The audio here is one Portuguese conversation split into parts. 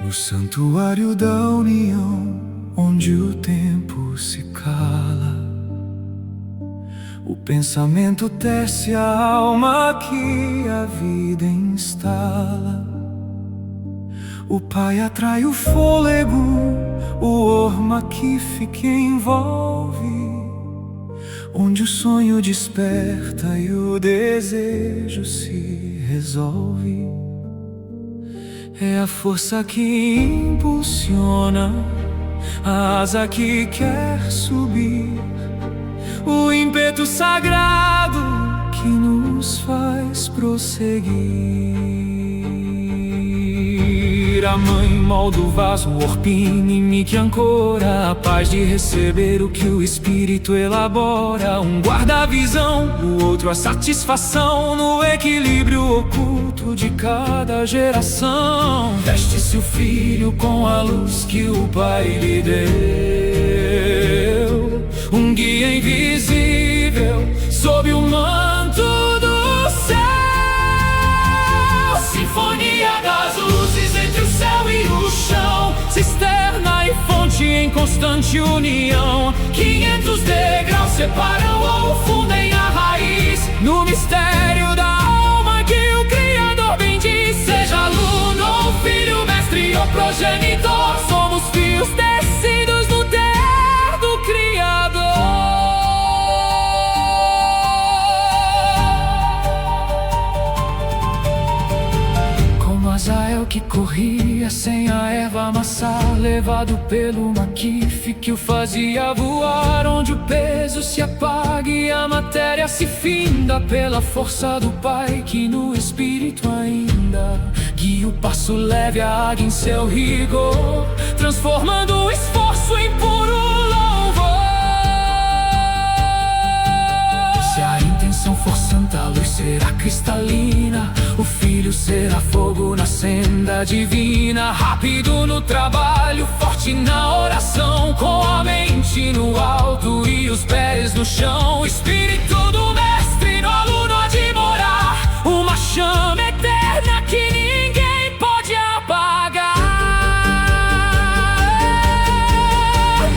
No santuário da união, onde o tempo se cala, o pensamento tece a alma que a vida instala. O Pai atrai o fôlego, o orma que fica envolve, onde o sonho desperta e o desejo se resolve. É a força que impulsiona, a asa que quer subir, o ímpeto sagrado que nos faz prosseguir. A mãe molda o vaso, o orpine que ancora a paz de receber o que o Espírito elabora. Um guarda a visão, o outro a satisfação, no equilíbrio oculto de cada geração. Veste-se o filho com a luz que o Pai lhe deu, um guia invisível sob o manto do céu. Sinfonia das luzes entre o céu e o chão, cisterna e fonte em constante união. 500 degraus separam ou fundem a raiz, no mistério da alma que o Criador bendiz. Seja aluno ou filho, mestre ou progenitor, somos fios tecidos no ter do Criador. Azael que corria sem a erva amassar, levado pelo maquife que o fazia voar, onde o peso se apaga e a matéria se finda, pela força do Pai que no Espírito ainda guia o passo leve, a águia em seu rigor, transformando o esforço em puro louvor. Se a intenção for santa, a luz será cristalina, o Filho será fogo na senda divina. Rápido no trabalho, forte na oração, com a mente no alto e os pés no chão. O Espírito do Mestre no aluno há de morar, uma chama eterna que ninguém pode apagar.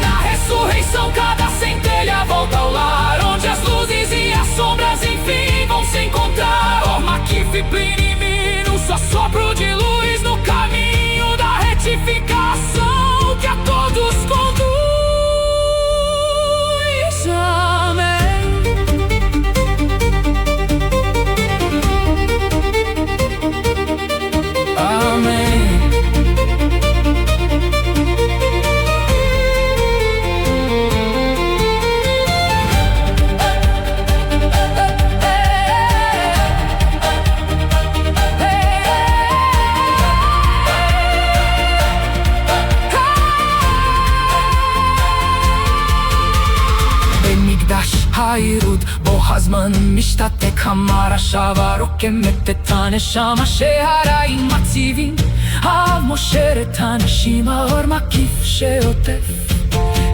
Na ressurreição cada centelha volta ao lar, onde as luzes e as sombras enfim vão se encontrar. Orma que Plini, um só sopro de luz no caminho da retificação que a todos conduz. Amém. Amém. Hayrud bohazman mishtate kamara shavaruke metetane shama sheharaim matzivin המושרת הנשימה אור מקיף שעוטף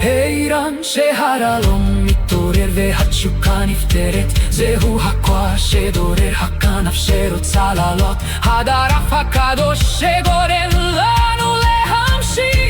העירן שהרלום מתעורר והתשוקה נפתרת. זהו הכוח שדורר הכנף שרוצה לעלות, הדרף הקדוש שגורם לנו להמשיך.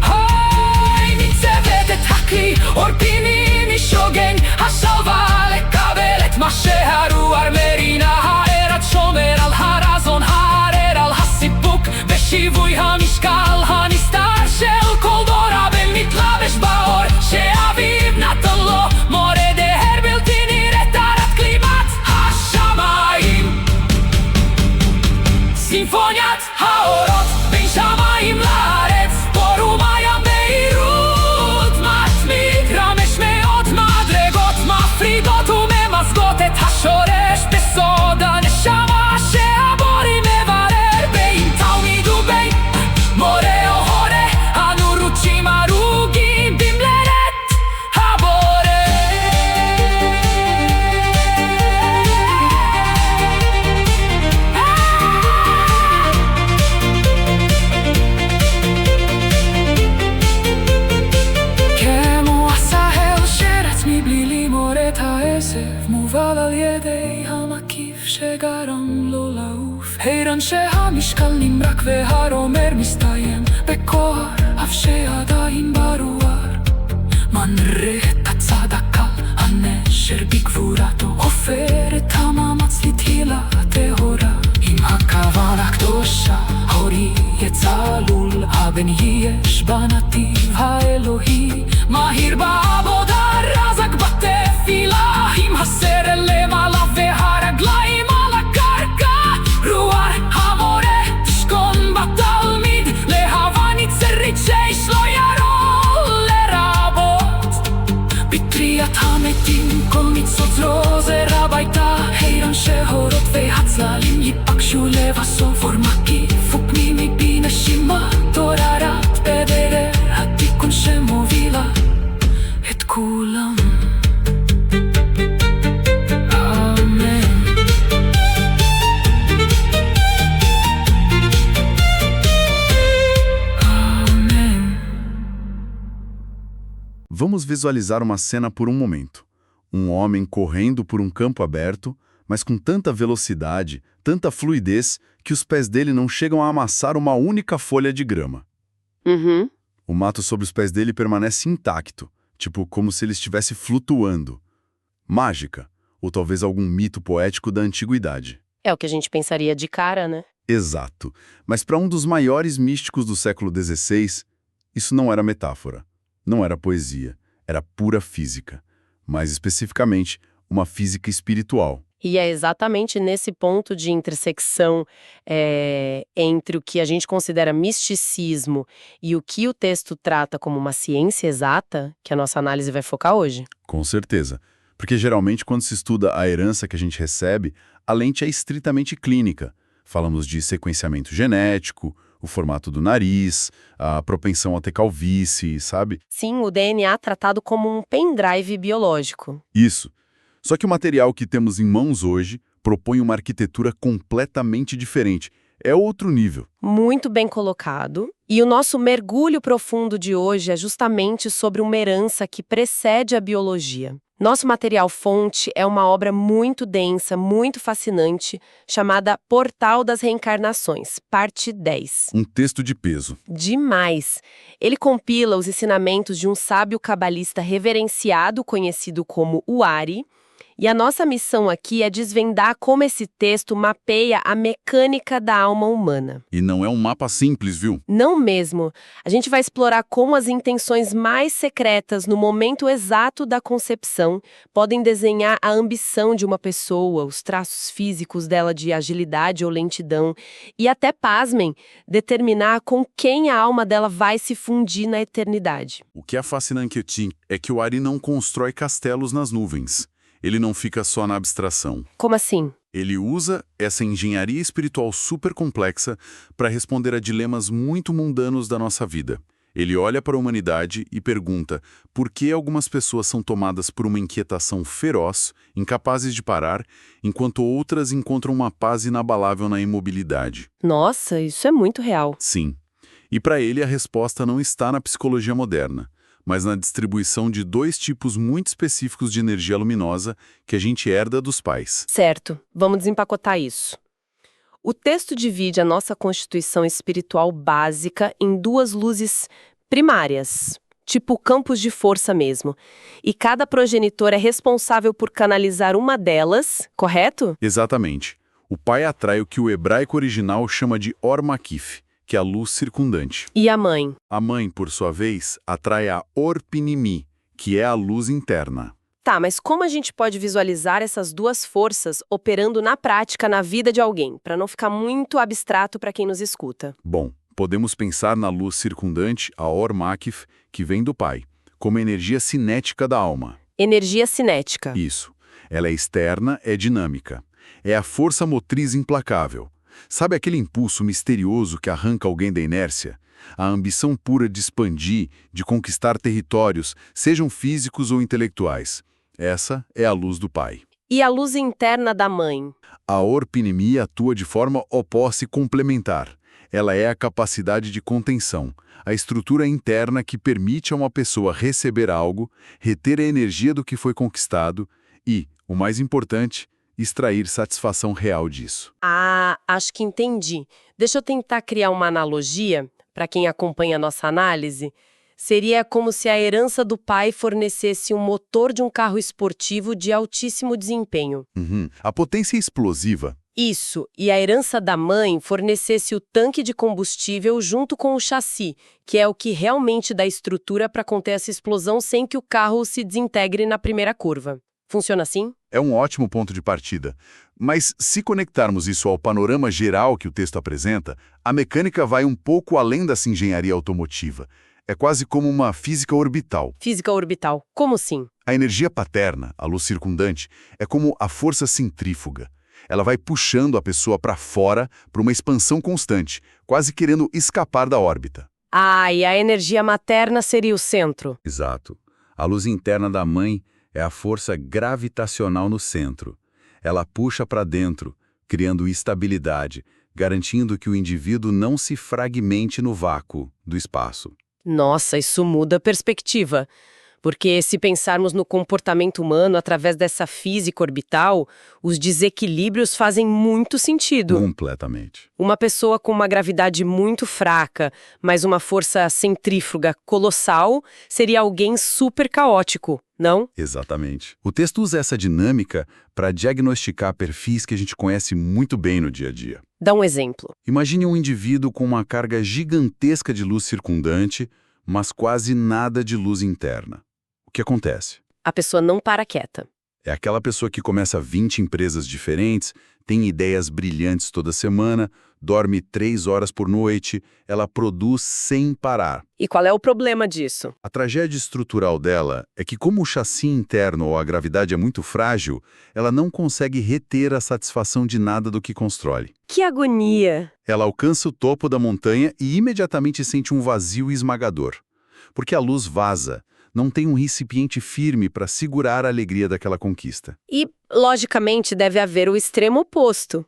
היי ניצבת את הכלי עורפיני משוגן השלווה לקבל את מה שהרוח מרינה. הערד שומר על הרזון, הערר על הסיפוק בשיווי המשקל הנסתר של כל דור. הבן מתלבש באור שאביו נתן לו, מורה דהר בלתי נראית תחת כלימת השמיים. סימפוניית האורות בין שמיים לארץ, אור ומים בהירות מתמיד, רמש מאות מדרגות מפרידות וממזגות את השורש בסוד הנשמה שהבורא מברר. בין תלמיד ובין מורה או הורה אנו רוצים הרוגים במלאכת הבורא. העולם לא לעוף. הירן שהמשקל נמרק והרומר מסתיים בקור, אף שעדיין ברוח מנרה את הצד הקל, הנשר בגבורתו עופר את המאמץ לתהילה טהורה. עם הכוונה הקדושה הורי יצלול, הבן יש בנתיב האלוהי, מהיר בעבודה רזק בתפילה, עם הסרל למעלה והרגליים על הקרקע. רוח המורה תשכון בתלמיד, להבה ניצרית שיש לו ירול לרבות. בתריית המתים כל ניצוץ זרוע זרע הביתה, הירן שהורות והצללים ייפגשו לבסוף, אור מקיף ופנימי בנשימה תוררת בדרך התיקון שמובילה את כולם. אמן. Amém. Vamos visualizar uma cena por um momento. Um homem correndo por um campo aberto, mas com tanta velocidade, tanta fluidez, que os pés dele não chegam a amassar uma única folha de grama. Uhum. O mato sobre os pés dele permanece intacto, tipo como se ele estivesse flutuando. Mágica, ou talvez algum mito poético da antiguidade. É o que a gente pensaria de cara, né? Exato. Mas para um dos maiores místicos do século XVI, isso não era metáfora, não era poesia, era pura física. Mais especificamente, uma física espiritual. E é exatamente nesse ponto de intersecção entre o que a gente considera misticismo e o que o texto trata como uma ciência exata que a nossa análise vai focar hoje. Com certeza. Porque geralmente quando se estuda a herança que a gente recebe, a lente é estritamente clínica. Falamos de sequenciamento genético, o formato do nariz, a propensão a ter calvície, sabe? Sim, o DNA tratado como um pendrive biológico. Isso. Só que o material que temos em mãos hoje propõe uma arquitetura completamente diferente. É outro nível. Muito bem colocado. E o nosso mergulho profundo de hoje é justamente sobre uma herança que precede a biologia. Nosso material-fonte é uma obra muito densa, muito fascinante, chamada Portal das Reencarnações, parte 10. Um texto de peso. Demais! Ele compila os ensinamentos de um sábio cabalista reverenciado conhecido como Uari, e a nossa missão aqui é desvendar como esse texto mapeia a mecânica da alma humana. E não é um mapa simples, viu? Não mesmo. A gente vai explorar como as intenções mais secretas no momento exato da concepção podem desenhar a ambição de uma pessoa, os traços físicos dela de agilidade ou lentidão e até, pasmem, determinar com quem a alma dela vai se fundir na eternidade. O que é fascinante é que o Ari não constrói castelos nas nuvens. Ele não fica só na abstração. Como assim? Ele usa essa engenharia espiritual super complexa para responder a dilemas muito mundanos da nossa vida. Ele olha para a humanidade e pergunta por que algumas pessoas são tomadas por uma inquietação feroz, incapazes de parar, enquanto outras encontram uma paz inabalável na imobilidade. Nossa, isso é muito real. Sim. E para ele a resposta não está na psicologia moderna, mas na distribuição de dois tipos muito específicos de energia luminosa que a gente herda dos pais. Certo, vamos desempacotar isso. O texto divide a nossa constituição espiritual básica em duas luzes primárias, tipo campos de força mesmo, e cada progenitor é responsável por canalizar uma delas, correto? Exatamente. O pai atrai o que o hebraico original chama de Or Makif, que é a luz circundante. E a mãe? A mãe, por sua vez, atrai a Or Pinimi, que é a luz interna. Tá, mas como a gente pode visualizar essas duas forças operando na prática na vida de alguém, para não ficar muito abstrato para quem nos escuta? Bom, podemos pensar na luz circundante, a Or Makif, que vem do pai, como energia cinética da alma. Energia cinética. Isso. Ela é externa, é dinâmica. É a força motriz implacável. Sabe aquele impulso misterioso que arranca alguém da inércia? A ambição pura de expandir, de conquistar territórios, sejam físicos ou intelectuais. Essa é a luz do pai. E a luz interna da mãe? A orpinemia atua de forma oposta e complementar. Ela é a capacidade de contenção, a estrutura interna que permite a uma pessoa receber algo, reter a energia do que foi conquistado e, o mais importante, e extrair satisfação real disso. Ah, acho que entendi. Deixa eu tentar criar uma analogia para quem acompanha a nossa análise. Seria como se a herança do pai fornecesse um motor de um carro esportivo de altíssimo desempenho. Uhum. A potência explosiva. Isso, e a herança da mãe fornecesse o tanque de combustível junto com o chassi, que é o que realmente dá estrutura para conter essa explosão sem que o carro se desintegre na primeira curva. Funciona assim? É um ótimo ponto de partida. Mas se conectarmos isso ao panorama geral que o texto apresenta, a mecânica vai um pouco além dessa engenharia automotiva. É quase como uma física orbital. Física orbital. Como assim? A energia paterna, a luz circundante, é como a força centrífuga. Ela vai puxando a pessoa para fora para uma expansão constante, quase querendo escapar da órbita. Ah, e a energia materna seria o centro. Exato. A luz interna da mãe é a força gravitacional no centro. Ela puxa para dentro, criando estabilidade, garantindo que o indivíduo não se fragmente no vácuo do espaço. Nossa, isso muda a perspectiva. Porque se pensarmos no comportamento humano através dessa física orbital, os desequilíbrios fazem muito sentido. Completamente. Uma pessoa com uma gravidade muito fraca, mas uma força centrífuga colossal, seria alguém super caótico, não? Exatamente. O texto usa essa dinâmica para diagnosticar perfis que a gente conhece muito bem no dia a dia. Dá um exemplo. Imagine um indivíduo com uma carga gigantesca de luz circundante, mas quase nada de luz interna. O que acontece? A pessoa não para quieta. É aquela pessoa que começa 20 empresas diferentes, tem ideias brilhantes toda semana, dorme 3 horas por noite, ela produz sem parar. E qual é o problema disso? A tragédia estrutural dela é que, como o chassi interno ou a gravidade é muito frágil, ela não consegue reter a satisfação de nada do que constrói. Que agonia! Ela alcança o topo da montanha e imediatamente sente um vazio esmagador. Porque a luz vaza, não tem um recipiente firme para segurar a alegria daquela conquista. E, logicamente, deve haver o extremo oposto.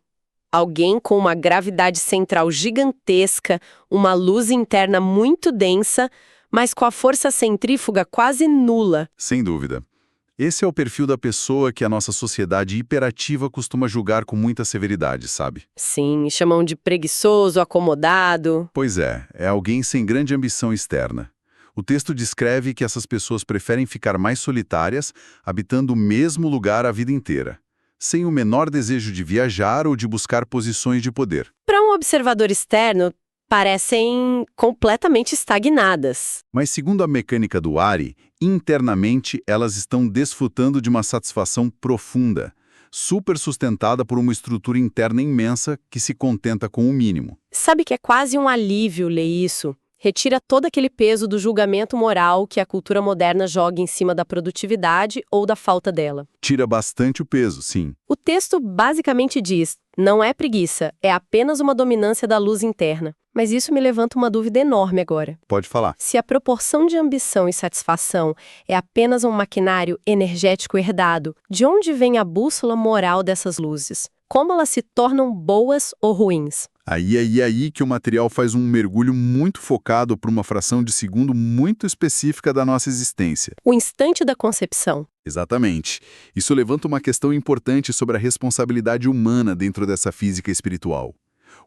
Alguém com uma gravidade central gigantesca, uma luz interna muito densa, mas com a força centrífuga quase nula. Sem dúvida. Esse é o perfil da pessoa que a nossa sociedade hiperativa costuma julgar com muita severidade, sabe? Sim, chamam de preguiçoso, acomodado. Pois é alguém sem grande ambição externa. O texto descreve que essas pessoas preferem ficar mais solitárias, habitando o mesmo lugar a vida inteira, sem o menor desejo de viajar ou de buscar posições de poder. Para um observador externo, parecem completamente estagnadas. Mas segundo a mecânica do Ari, internamente elas estão desfrutando de uma satisfação profunda, super sustentada por uma estrutura interna imensa que se contenta com o mínimo. Sabe que é quase um alívio ler isso? Retira todo aquele peso do julgamento moral que a cultura moderna joga em cima da produtividade ou da falta dela. Tira bastante o peso, sim. O texto basicamente diz: não é preguiça, é apenas uma dominância da luz interna. Mas isso me levanta uma dúvida enorme agora. Pode falar. Se a proporção de ambição e satisfação é apenas um maquinário energético herdado, de onde vem a bússola moral dessas luzes? Como elas se tornam boas ou ruins? Aí que o material faz um mergulho muito focado para uma fração de segundo muito específica da nossa existência. O instante da concepção. Exatamente. Isso levanta uma questão importante sobre a responsabilidade humana dentro dessa física espiritual.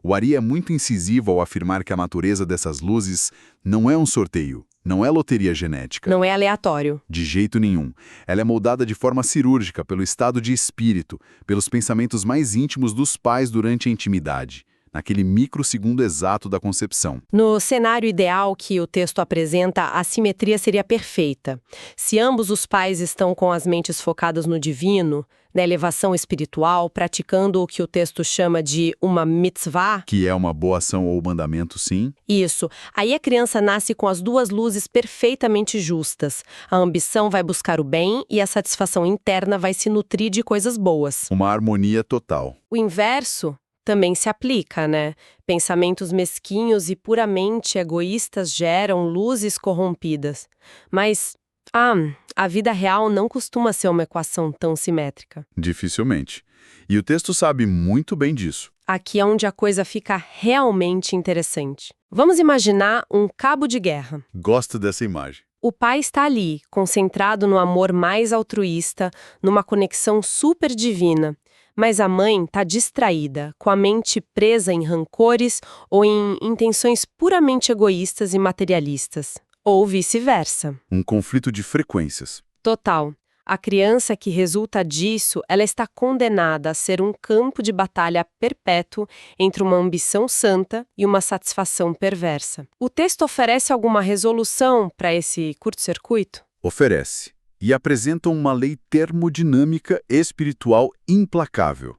O Ari é muito incisivo ao afirmar que a natureza dessas luzes não é um sorteio, não é loteria genética. Não é aleatório. De jeito nenhum. Ela é moldada de forma cirúrgica pelo estado de espírito, pelos pensamentos mais íntimos dos pais durante a intimidade, naquele microsegundo exato da concepção. No cenário ideal que o texto apresenta, a simetria seria perfeita. Se ambos os pais estão com as mentes focadas no divino, na elevação espiritual, praticando o que o texto chama de uma mitzvah. Que é uma boa ação ou mandamento, sim. Isso. Aí a criança nasce com as duas luzes perfeitamente justas. A ambição vai buscar o bem e a satisfação interna vai se nutrir de coisas boas. Uma harmonia total. O inverso também se aplica, né? Pensamentos mesquinhos e puramente egoístas geram luzes corrompidas. Mas, a vida real não costuma ser uma equação tão simétrica. Dificilmente. E o texto sabe muito bem disso. Aqui é onde a coisa fica realmente interessante. Vamos imaginar um cabo de guerra. Gosto dessa imagem. O pai está ali, concentrado no amor mais altruísta, numa conexão super divina. Mas a mãe está distraída, com a mente presa em rancores ou em intenções puramente egoístas e materialistas. Ou vice-versa. Um conflito de frequências. Total. A criança que resulta disso, ela está condenada a ser um campo de batalha perpétuo entre uma ambição santa e uma satisfação perversa. O texto oferece alguma resolução para esse curto-circuito? Oferece. E apresenta uma lei termodinâmica espiritual implacável.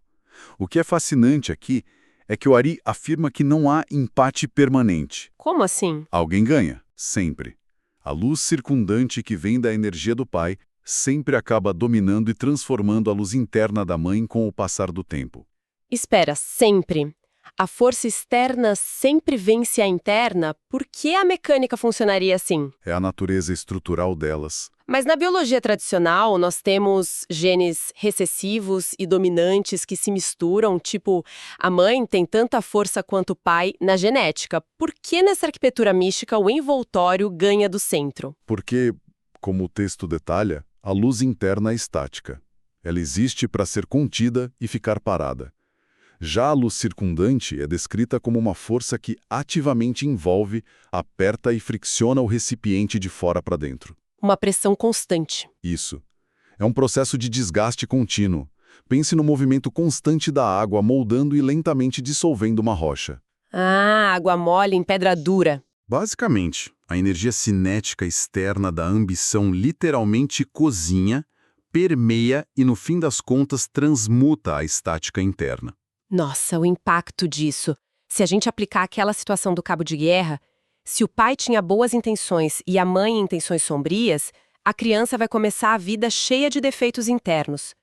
O que é fascinante aqui é que o Ari afirma que não há empate permanente. Como assim? Alguém ganha, sempre. A luz circundante que vem da energia do pai sempre acaba dominando e transformando a luz interna da mãe com o passar do tempo. Espera, sempre. A força externa sempre vence a interna? Por que a mecânica funcionaria assim? É a natureza estrutural delas. Mas na biologia tradicional, nós temos genes recessivos e dominantes que se misturam, tipo, a mãe tem tanta força quanto o pai na genética. Por que nessa arquitetura mística o envoltório ganha do centro? Porque, como o texto detalha, a luz interna é estática. Ela existe para ser contida e ficar parada. Já a luz circundante é descrita como uma força que ativamente envolve, aperta e fricciona o recipiente de fora para dentro. Uma pressão constante. Isso. É um processo de desgaste contínuo. Pense no movimento constante da água moldando e lentamente dissolvendo uma rocha. Ah, água mole em pedra dura. Basicamente, a energia cinética externa da ambição literalmente cozinha, permeia e, no fim das contas, transmuta a estática interna. Nossa, o impacto disso. Se a gente aplicar aquela situação do cabo de guerra, se o pai tinha boas intenções e a mãe intenções sombrias, a criança vai começar a vida cheia de defeitos internos.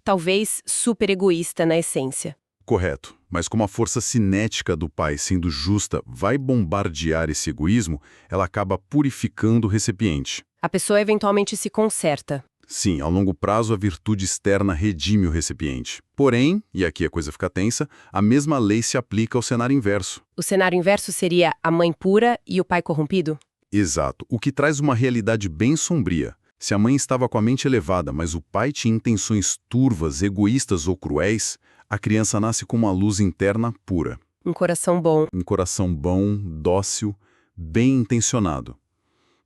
Talvez super egoísta na essência. Correto, mas como a força cinética do pai, sendo justa, vai bombardear esse egoísmo, ela acaba purificando o recipiente. A pessoa eventualmente se conserta. Sim, a longo prazo a virtude externa redime o recipiente. Porém, e aqui a coisa fica tensa, a mesma lei se aplica ao cenário inverso. O cenário inverso seria a mãe pura e o pai corrompido? Exato, o que traz uma realidade bem sombria. Se a mãe estava com a mente elevada, mas o pai tinha intenções turvas, egoístas ou cruéis, a criança nasce com uma luz interna pura. Um coração bom. Um coração bom, dócil, bem intencionado.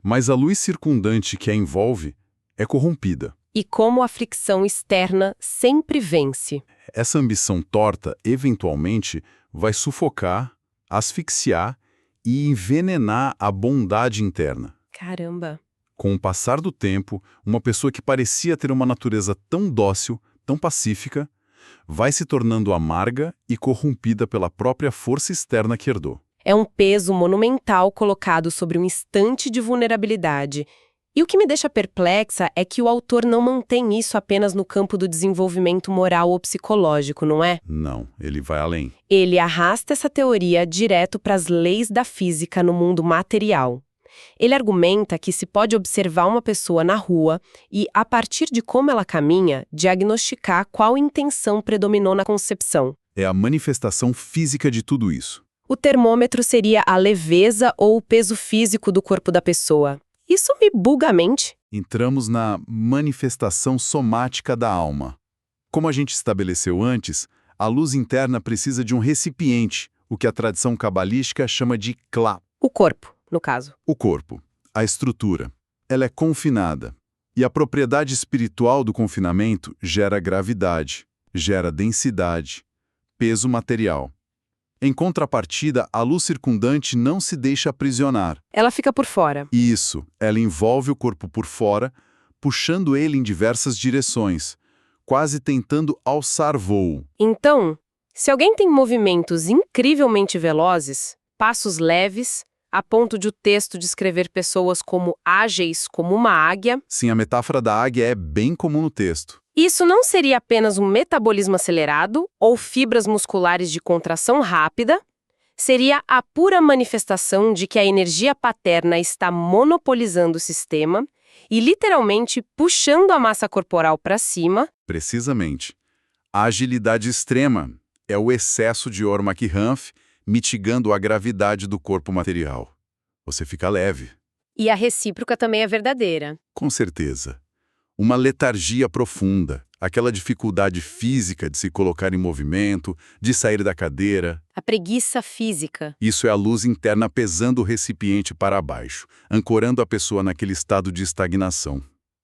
Mas a luz circundante que a envolve é corrompida. E como a fricção externa sempre vence. Essa ambição torta, eventualmente, vai sufocar, asfixiar e envenenar a bondade interna. Caramba! Com o passar do tempo, uma pessoa que parecia ter uma natureza tão dócil, tão pacífica, vai se tornando amarga e corrompida pela própria força externa que herdou. É um peso monumental colocado sobre um instante de vulnerabilidade. E o que me deixa perplexa é que o autor não mantém isso apenas no campo do desenvolvimento moral ou psicológico, não é? Não, ele vai além. Ele arrasta essa teoria direto para as leis da física no mundo material. Ele argumenta que se pode observar uma pessoa na rua e, a partir de como ela caminha, diagnosticar qual intenção predominou na concepção. É a manifestação física de tudo isso. O termômetro seria a leveza ou o peso físico do corpo da pessoa. Isso me buga a mente. Entramos na manifestação somática da alma. Como a gente estabeleceu antes, a luz interna precisa de um recipiente, o que a tradição cabalística chama de klá. O corpo, no caso. O corpo, a estrutura. Ela é confinada. E a propriedade espiritual do confinamento gera gravidade, gera densidade, peso material. Em contrapartida, a luz circundante não se deixa aprisionar. Ela fica por fora. Isso, ela envolve o corpo por fora, puxando ele em diversas direções, quase tentando alçar voo. Então, se alguém tem movimentos incrivelmente velozes, passos leves, a ponto de o texto descrever pessoas como ágeis como uma águia, Sim, a metáfora da águia é bem comum no texto. isso não seria apenas um metabolismo acelerado ou fibras musculares de contração rápida, seria a pura manifestação de que a energia paterna está monopolizando o sistema e literalmente puxando a massa corporal para cima. Precisamente. A agilidade extrema é o excesso de Ormack-Humph mitigando a gravidade do corpo material. Você fica leve. E a recíproca também é verdadeira. Com certeza. Uma letargia profunda. aquela dificuldade física de se colocar em movimento, de sair da cadeira. A preguiça física. Isso é a luz interna pesando o recipiente para baixo, ancorando a pessoa naquele estado de estagnação.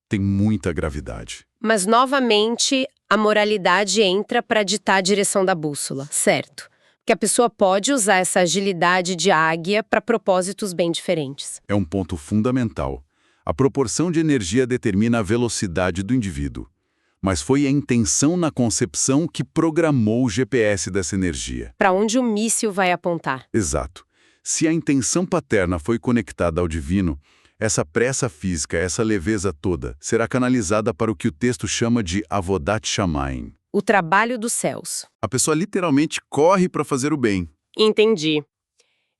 Tem muita gravidade. Mas, novamente, a moralidade entra para ditar a direção da bússola, certo? Que a pessoa pode usar essa agilidade de águia para propósitos bem diferentes. É um ponto fundamental. A proporção de energia determina a velocidade do indivíduo. Mas foi a intenção na concepção que programou o GPS dessa energia. Para onde o míssil vai apontar? Exato. Se a intenção paterna foi conectada ao divino, essa pressa física, essa leveza toda, será canalizada para o que o texto chama de Avodat Shamayim. O trabalho dos céus. A pessoa literalmente corre para fazer o bem. Entendi.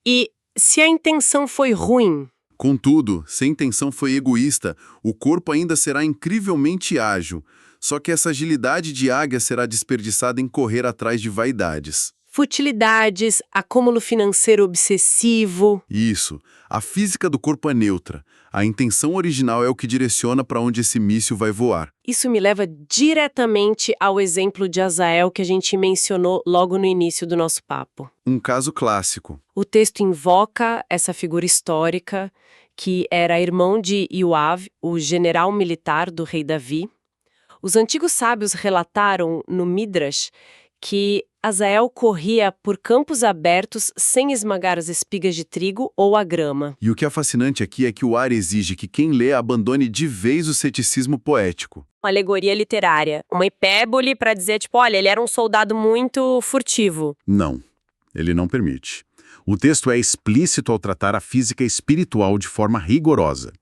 E se a intenção foi ruim? Contudo, se a intenção foi egoísta, o corpo ainda será incrivelmente ágil. Só que essa agilidade de águia será desperdiçada em correr atrás de vaidades. Futilidades, acúmulo financeiro obsessivo. Isso. A física do corpo é neutra. A intenção original é o que direciona para onde esse míssil vai voar. Isso me leva diretamente ao exemplo de Azael que a gente mencionou logo no início do nosso papo. Um caso clássico. O texto invoca essa figura histórica, que era irmão de Ioav, o general militar do rei Davi. Os antigos sábios relataram no Midrash que Azael corria por campos abertos sem esmagar as espigas de trigo ou a grama. E o que é fascinante aqui é que o ar exige que quem lê abandone de vez o ceticismo poético. Uma alegoria literária, uma hipérbole para dizer, tipo, olha, ele era um soldado muito furtivo. Não, ele não permite. O texto é explícito ao tratar a física espiritual de forma rigorosa.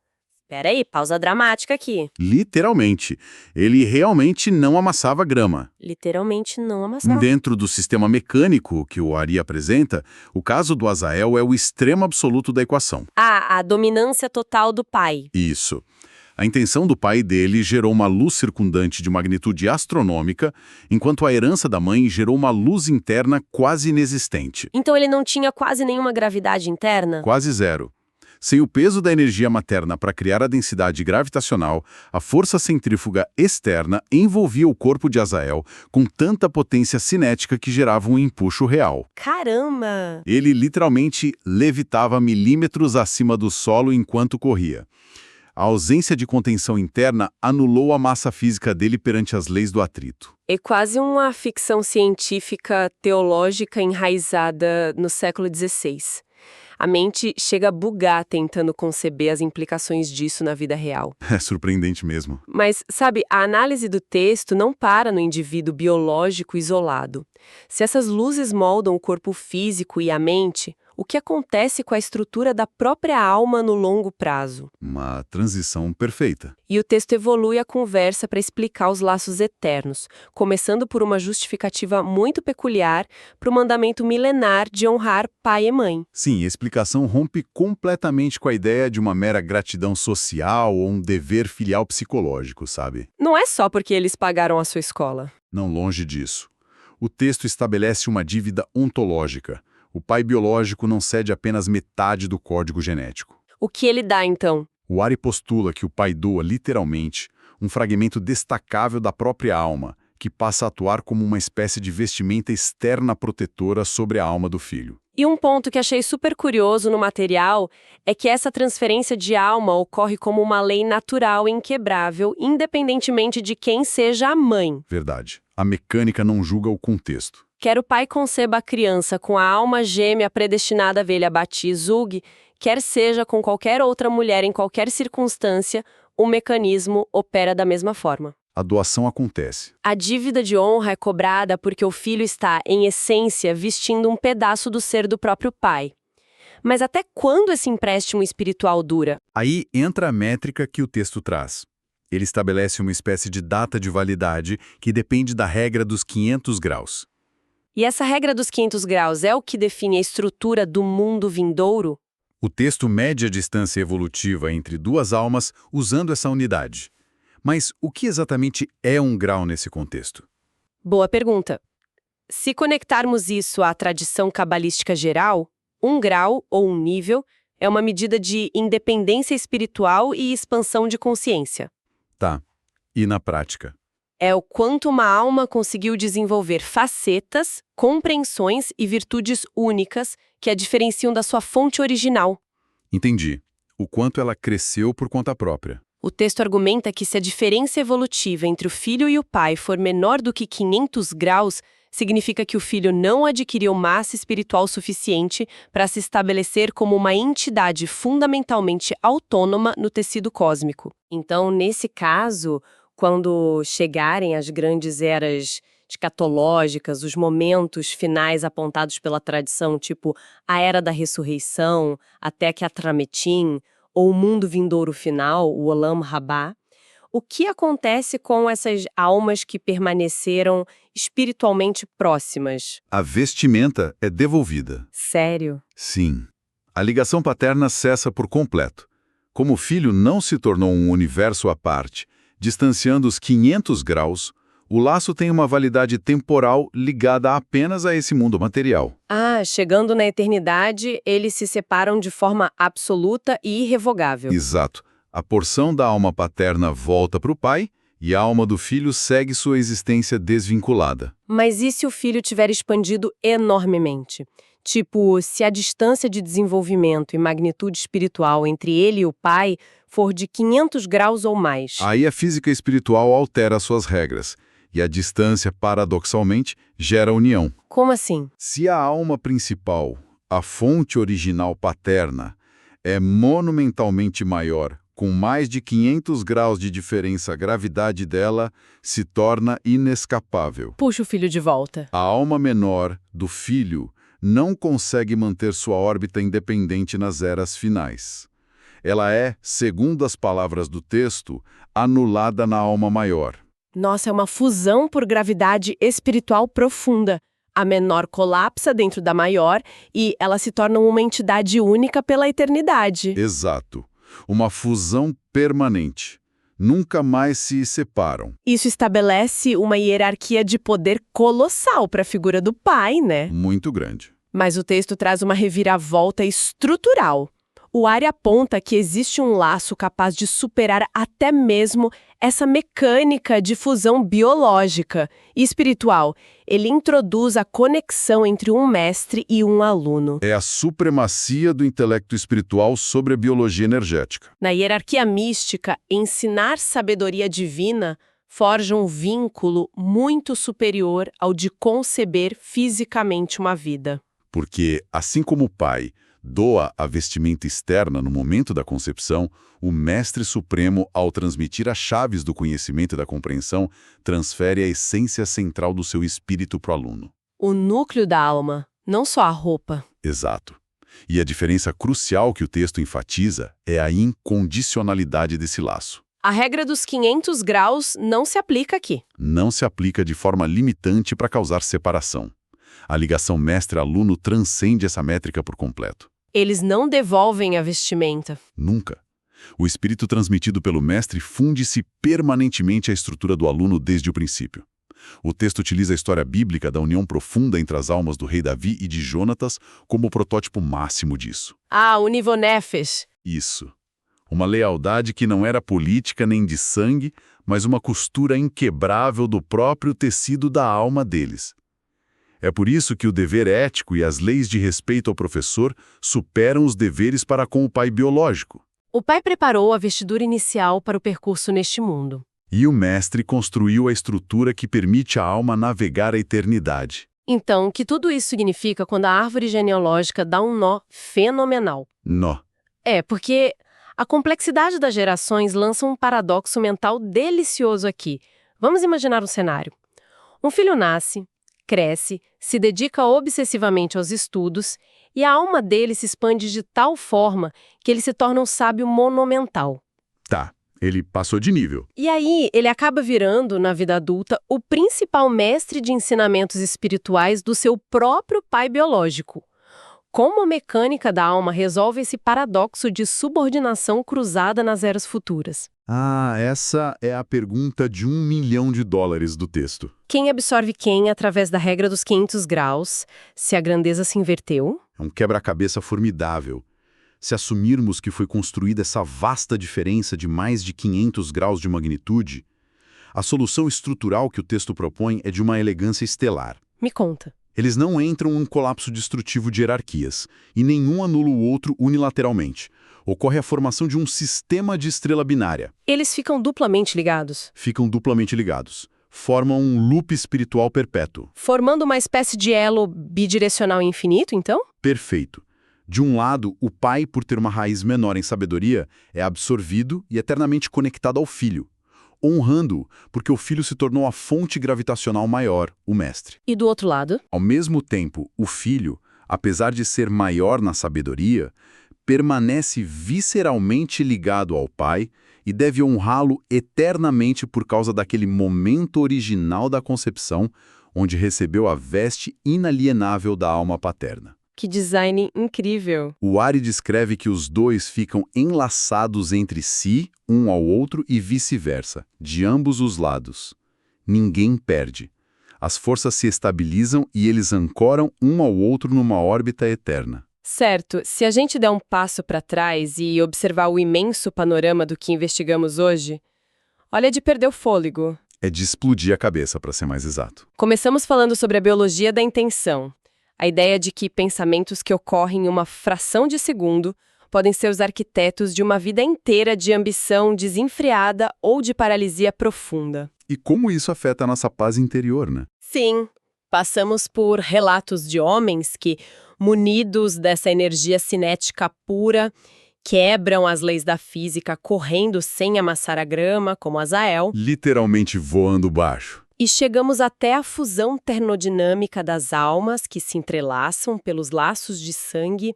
Peraí, pausa dramática aqui. Literalmente. Ele realmente não amassava grama. Literalmente não amassava. Dentro do sistema mecânico que o Ari apresenta, o caso do Azael é o extremo absoluto da equação. Ah, a dominância total do pai. Isso. A intenção do pai dele gerou uma luz circundante de magnitude astronômica, enquanto a herança da mãe gerou uma luz interna quase inexistente. Então ele não tinha quase nenhuma gravidade interna? Quase zero. Sem o peso da energia materna para criar a densidade gravitacional, a força centrífuga externa envolvia o corpo de Azael com tanta potência cinética que gerava um empuxo real. Caramba! Ele literalmente levitava milímetros acima do solo enquanto corria. A ausência de contenção interna anulou a massa física dele perante as leis do atrito. É quase uma ficção científica teológica enraizada no século XVI. A mente chega a bugar tentando conceber as implicações disso na vida real. É surpreendente mesmo. Mas, sabe, a análise do texto não para no indivíduo biológico isolado. Se essas luzes moldam o corpo físico e a mente, o que acontece com a estrutura da própria alma no longo prazo? Uma transição perfeita. E o texto evolui a conversa para explicar os laços eternos, começando por uma justificativa muito peculiar para o mandamento milenar de honrar pai e mãe. Sim, a explicação rompe completamente com a ideia de uma mera gratidão social ou um dever filial psicológico, sabe? Não é só porque eles pagaram a sua escola. Não longe disso. O texto estabelece uma dívida ontológica. O pai biológico não cede apenas metade do código genético. O que ele dá, então? O Ari postula que o pai doa, literalmente, um fragmento destacável da própria alma, que passa a atuar como uma espécie de vestimenta externa protetora sobre a alma do filho. E um ponto que achei super curioso no material é que essa transferência de alma ocorre como uma lei natural e inquebrável, independentemente de quem seja a mãe. Verdade. A mecânica não julga o contexto. Quer o pai conceba a criança com a alma gêmea predestinada a ver ele abatir Zug, quer seja com qualquer outra mulher em qualquer circunstância, o mecanismo opera da mesma forma. A doação acontece. A dívida de honra é cobrada porque o filho está, em essência, vestindo um pedaço do ser do próprio pai. Mas até quando esse empréstimo espiritual dura? Aí entra a métrica que o texto traz. Ele estabelece uma espécie de data de validade que depende da regra dos 500 graus. E essa regra dos 500 graus é o que define a estrutura do mundo vindouro? O texto mede a distância evolutiva entre duas almas usando essa unidade. Mas o que exatamente é um grau nesse contexto? Boa pergunta. Se conectarmos isso à tradição cabalística geral, um grau ou um nível é uma medida de independência espiritual e expansão de consciência. Tá. E na prática? É o quanto uma alma conseguiu desenvolver facetas, compreensões e virtudes únicas que a diferenciam da sua fonte original. Entendi. O quanto ela cresceu por conta própria. O texto argumenta que se a diferença evolutiva entre o filho e o pai for menor do que 500 graus, significa que o filho não adquiriu massa espiritual suficiente para se estabelecer como uma entidade fundamentalmente autônoma no tecido cósmico. Então, nesse caso, quando chegarem as grandes eras escatológicas, os momentos finais apontados pela tradição, tipo a Era da Ressurreição, a Tetrametim, ou o mundo vindouro final, o Olam Rabá, o que acontece com essas almas que permaneceram espiritualmente próximas? A vestimenta é devolvida. Sério? Sim. A ligação paterna cessa por completo. Como o filho não se tornou um universo à parte, distanciando os 500 graus, o laço tem uma validade temporal ligada apenas a esse mundo material. Ah, chegando na eternidade, eles se separam de forma absoluta e irrevogável. Exato. A porção da alma paterna volta para o pai e a alma do filho segue sua existência desvinculada. Mas e se o filho tiver expandido enormemente? Tipo, se a distância de desenvolvimento e magnitude espiritual entre ele e o pai for de 500 graus ou mais? Aí a física espiritual altera suas regras e a distância, paradoxalmente, gera união. Como assim? Se a alma principal, a fonte original paterna, é monumentalmente maior, com mais de 500 graus de diferença, a gravidade dela se torna inescapável. Puxa o filho de volta. A alma menor do filho não consegue manter sua órbita independente nas eras finais. Ela é, segundo as palavras do texto, anulada na alma maior. Nossa, é uma fusão por gravidade espiritual profunda. A menor colapsa dentro da maior e ela se torna uma entidade única pela eternidade. Exato. Uma fusão permanente. Nunca mais se separam. Isso estabelece uma hierarquia de poder colossal para a figura do pai, né? Muito grande. Mas o texto traz uma reviravolta estrutural. O Ari aponta que existe um laço capaz de superar até mesmo essa mecânica de fusão biológica e espiritual. Ele introduz a conexão entre um mestre e um aluno. É a supremacia do intelecto espiritual sobre a biologia energética. Na hierarquia mística, ensinar sabedoria divina forja um vínculo muito superior ao de conceber fisicamente uma vida. Porque, assim como o pai doa a vestimenta externa no momento da concepção, o Mestre Supremo, ao transmitir as chaves do conhecimento e da compreensão, transfere a essência central do seu espírito para o aluno. O núcleo da alma, não só a roupa. Exato. E a diferença crucial que o texto enfatiza é a incondicionalidade desse laço. A regra dos 500 graus não se aplica aqui. Não se aplica de forma limitante para causar separação. A ligação mestre-aluno transcende essa métrica por completo. Eles não devolvem a vestimenta. Nunca. O espírito transmitido pelo mestre funde-se permanentemente à estrutura do aluno desde o princípio. O texto utiliza a história bíblica da união profunda entre as almas do rei Davi e de Jonatas como o protótipo máximo disso. Ah, o Nivonefes. Isso. Uma lealdade que não era política nem de sangue, mas uma costura inquebrável do próprio tecido da alma deles. É por isso que o dever ético e as leis de respeito ao professor superam os deveres para com o pai biológico. O pai preparou a vestidura inicial para o percurso neste mundo. E o mestre construiu a estrutura que permite à alma navegar a eternidade. Então, o que tudo isso significa quando a árvore genealógica dá um nó fenomenal? Nó. É, porque a complexidade das gerações lança um paradoxo mental delicioso aqui. Vamos imaginar um cenário. Um filho nasce, cresce, se dedica obsessivamente aos estudos e a alma dele se expande de tal forma que ele se torna um sábio monumental. Tá, ele passou de nível. E aí, ele acaba virando, na vida adulta, o principal mestre de ensinamentos espirituais do seu próprio pai biológico. Como a mecânica da alma resolve esse paradoxo de subordinação cruzada nas eras futuras? Ah, essa é a pergunta de $1 milhão do texto. Quem absorve quem através da regra dos 500 graus, se a grandeza se inverteu? É um quebra-cabeça formidável. Se assumirmos que foi construída essa vasta diferença de mais de 500 graus de magnitude, A solução estrutural que o texto propõe é de uma elegância estelar. Me conta. Eles não entram em um colapso destrutivo de hierarquias, e nenhum anula o outro unilateralmente. Ocorre a formação de um sistema de estrela binária. Eles ficam duplamente ligados, Ficam duplamente ligados. Formam um loop espiritual perpétuo. formando uma espécie de elo bidirecional infinito, então? Perfeito. De um lado, o pai, por ter uma raiz menor em sabedoria, é absorvido e eternamente conectado ao filho, honrando-o, porque o filho se tornou a fonte gravitacional maior, o mestre. E do outro lado? Ao mesmo tempo, o filho, apesar de ser maior na sabedoria, permanece visceralmente ligado ao pai e deve honrá-lo eternamente por causa daquele momento original da concepção, onde recebeu a veste inalienável da alma paterna. Que design incrível! O Ari descreve que os dois ficam enlaçados entre si, um ao outro e vice-versa, de ambos os lados. Ninguém perde. As forças se estabilizam e eles ancoram um ao outro numa órbita eterna. Certo, se a gente der um passo para trás e observar o imenso panorama do que investigamos hoje, olha de perder o fôlego. É de explodir a cabeça, para ser mais exato. Começamos falando sobre a biologia da intenção. A ideia de que pensamentos que ocorrem em uma fração de segundo podem ser os arquitetos de uma vida inteira de ambição desenfreada ou de paralisia profunda. E como isso afeta a nossa paz interior, né? Sim, passamos por relatos de homens que, munidos dessa energia cinética pura, quebram as leis da física correndo sem amassar a grama, como Azael, Literalmente voando baixo. e chegamos até a fusão termodinâmica das almas que se entrelaçam pelos laços de sangue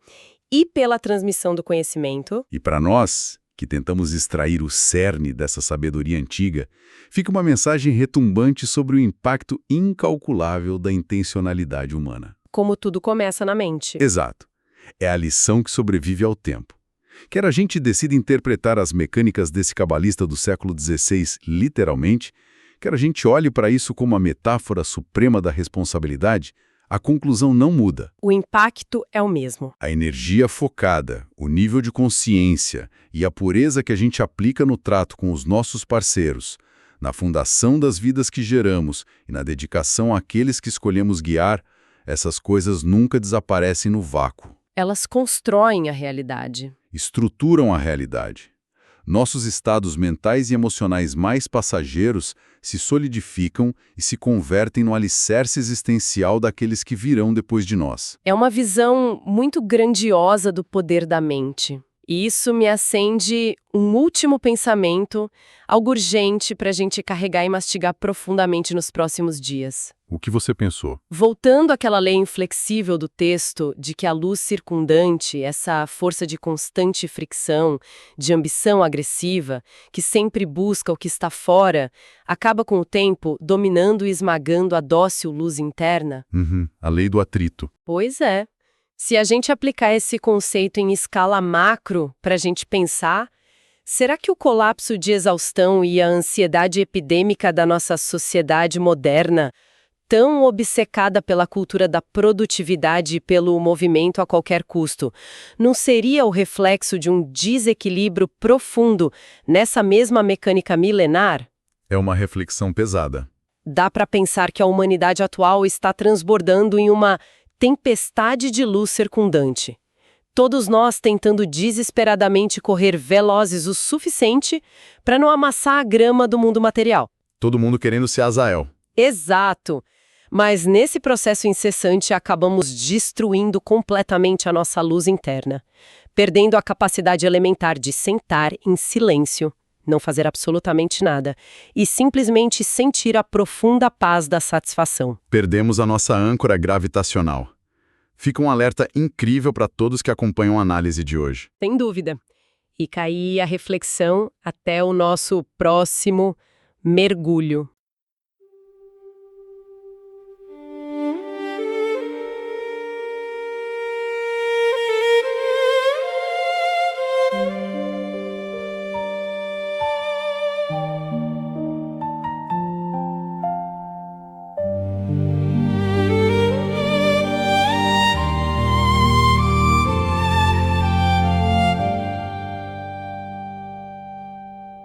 e pela transmissão do conhecimento. E para nós, que tentamos extrair o cerne dessa sabedoria antiga, fica uma mensagem retumbante sobre o impacto incalculável da intencionalidade humana. Como tudo começa na mente. Exato. É a lição que sobrevive ao tempo. Quer a gente decida interpretar as mecânicas desse cabalista do século XVI literalmente, quer a gente olhe para isso como a metáfora suprema da responsabilidade, a conclusão não muda. O impacto é o mesmo. A energia focada, o nível de consciência e a pureza que a gente aplica no trato com os nossos parceiros, na fundação das vidas que geramos e na dedicação àqueles que escolhemos guiar, essas coisas nunca desaparecem no vácuo. Elas constroem a realidade. Estruturam a realidade. Nossos estados mentais e emocionais mais passageiros se solidificam e se convertem no alicerce existencial daqueles que virão depois de nós. É uma visão muito grandiosa do poder da mente. E isso me acende um último pensamento, algo urgente para a gente carregar e mastigar profundamente nos próximos dias. O que você pensou? Voltando àquela lei inflexível do texto de que a luz circundante, essa força de constante fricção, de ambição agressiva, que sempre busca o que está fora, acaba com o tempo dominando e esmagando a dócil luz interna? A lei do atrito. Pois é. Se a gente aplicar esse conceito em escala macro para a gente pensar, será que o colapso de exaustão e a ansiedade epidêmica da nossa sociedade moderna, tão obcecada pela cultura da produtividade e pelo movimento a qualquer custo, não seria o reflexo de um desequilíbrio profundo nessa mesma mecânica milenar? É uma reflexão pesada. Dá para pensar que a humanidade atual está transbordando em uma tempestade de luz circundante. Todos nós tentando desesperadamente correr velozes o suficiente para não amassar a grama do mundo material. Todo mundo querendo ser Azael. Exato! Mas nesse processo incessante acabamos destruindo completamente a nossa luz interna, perdendo a capacidade elementar de sentar em silêncio, não fazer absolutamente nada e simplesmente sentir a profunda paz da satisfação. Perdemos a nossa âncora gravitacional. Fica um alerta incrível para todos que acompanham a análise de hoje. Sem dúvida. E cair a reflexão até o nosso próximo mergulho.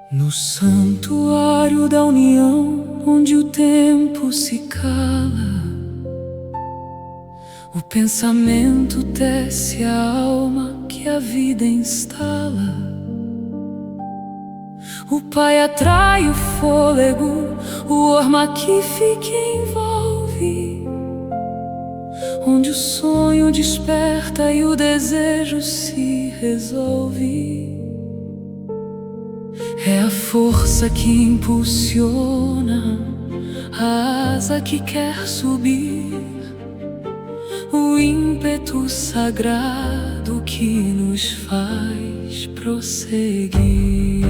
No No santuário da união, onde o tempo se cala, o pensamento tece a alma que a vida instala. O Pai atrai o fôlego, o orma que fica envolve, onde o sonho desperta e o desejo se resolve. É a força que impulsiona, a asa que quer subir, o ímpeto sagrado que nos faz prosseguir.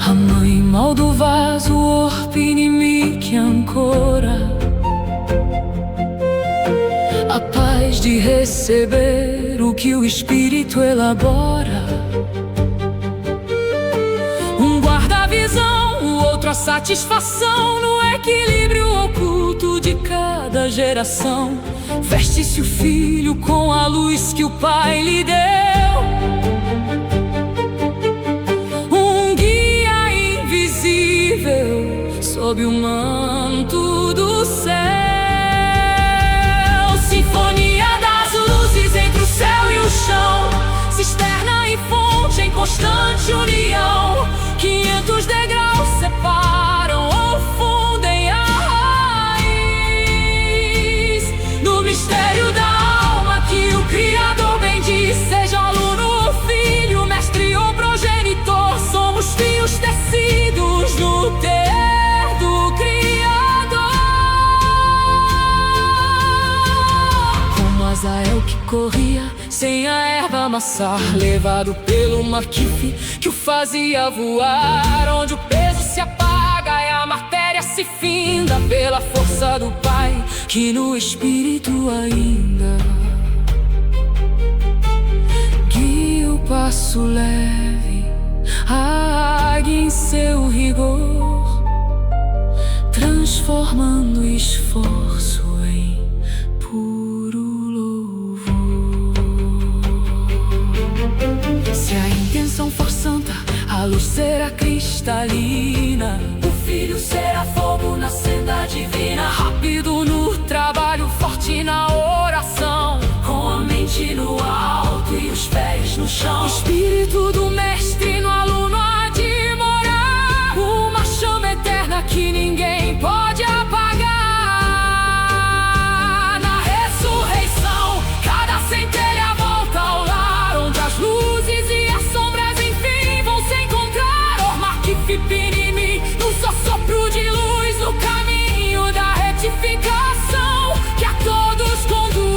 A mãe mal do vaso, orpinimi que ancora, a paz de receber o que o Espírito elabora. Um guarda a visão, o outro a satisfação, no equilíbrio oculto de cada geração. Veste-se o filho com a luz que o Pai lhe deu, um guia invisível sob o manto do céu. Sinfonia das luzes entre o céu e o chão, cisterna e fonte em constante união. 500 degraus separam ou fundem a raiz no mistério da alma que o Criador bendiz. Seja aluno ou filho, mestre ou progenitor, somos fios tecidos no ter do Criador. Como Azael que corria sem a erva amassar, levado pelo maquife que o fazia voar, onde o peso se apaga e a matéria se finda pela força do Pai que no Espírito ainda guia o passo leve, a águia em seu rigor, transformando o esforço em puro louvor. Se a intenção for santa, a luz será cristalina, o Filho será fogo na senda divina. Rápido no trabalho, forte na oração, com a mente no alto e os pés no chão. O Espírito do Mestre no aluno há de morar, uma chama eterna que ninguém pode apagar. Na ressurreição, cada centelha volta ao lar, onde as luzes e as sombras enfim vão se encontrar. Orma que fipinimi, num só sopro de luz, no caminho da retificação que a todos conduz.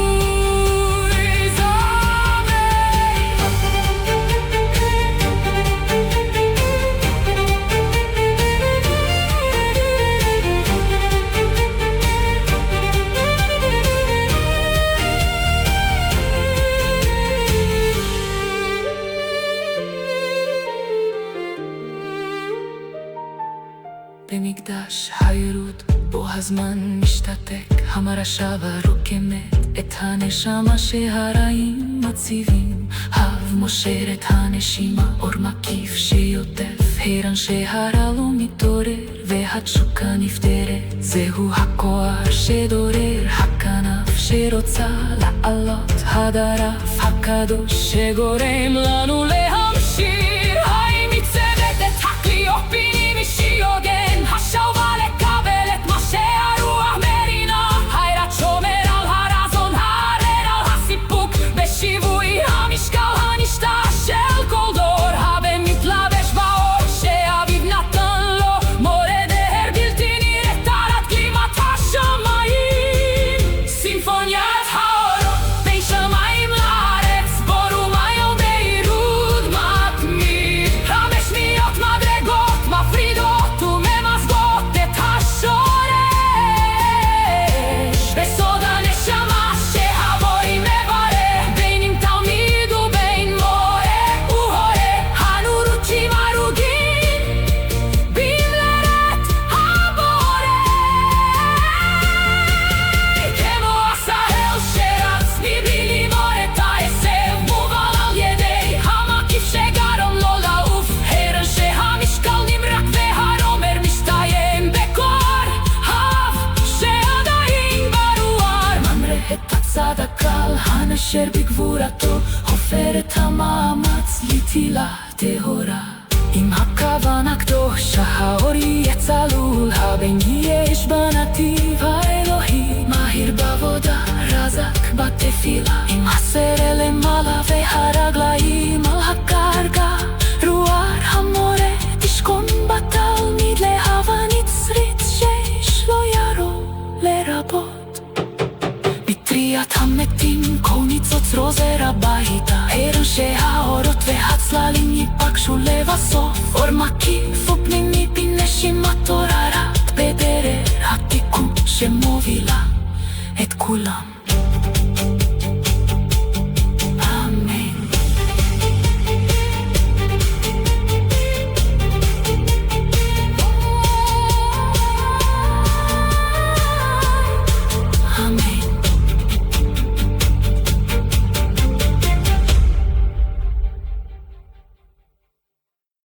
במקדש הירוד בו הזמן משתתק, המרשבה רוקמת את הנשמה שהרעים מציבים. הב מושר את הנשימה, אור מקיף שיוטף, הרן שהרע לא מתעורר והתשוקה נפתרת. זהו הכוח שדורר, הכנף שרוצה לעלות, הדרף הקדוש שגורם לנו להמשיך. האם ניצבת את הכלי אופיני משיוגן, השלווה לקבל את מה שהרוח מרינה. היראת שומר על הרזון, הערר על הסיפוק, בשיווי המשקל הנשתא של כל דור. הבן מתלבש באור שאביו נתן לו, מורה דהר בלתי נראית תחת גלימת השמיים. סימפוניית האורות בין שמיים לארץ, בורו מים בהירות, אשר בגבורתו חופר את המאמץ לתהילה טהורה. עם הכוונה קדושה האור יצלול, הבן יש בנתיב האלוהי, מהיר בעבודה רזק בתפילה, עם הסר למעלה והרגליים על הקרקע. רוח המורה תשכון בתלמיד, להבה נצרית שיש לו ירו לרבות. בתריית המתים כל ניצוץ רוזר הביתה, ערן שהאורות והצללים ייפגשו לבסוף, אור מקיף ופנימי בנשימת אור הרע, בדרך התיקון שמובילה את כולם.